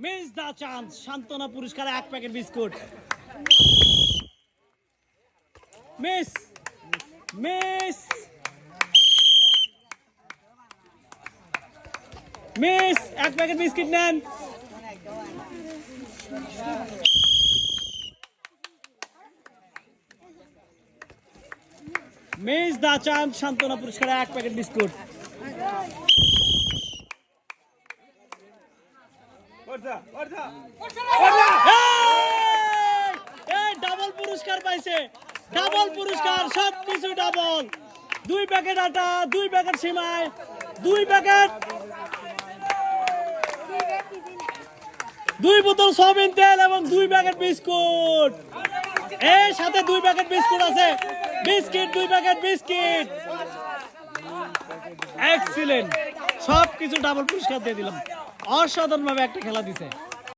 Miss দা chance সান্ত্বনা পুরস্কার 1 packet biscuit. Miss miss miss 1 packet biscuit নেন। মিস দা chance সান্ত্বনা পুরস্কার 1 প্যাকেট বিস্কুট। ডাবল পুরস্কার পাইছে, ডাবল পুরস্কার, সবকিছু ডাবল। 2 প্যাকেট আটা, 2 প্যাকেট সিমাই, 2 প্যাকেট, 2 বোতল সয়াবিন তেল এবং 2 প্যাকেট বিস্কুট। এর সাথে 2 প্যাকেট বিস্কুট আছে, বিস্কিট 2 প্যাকেট বিস্কিট। এক্সিলেন্ট, সবকিছু ডাবল পুরস্কার দিয়ে দিলাম। অসাধারণ ভাবে একটা খেলা দিছে।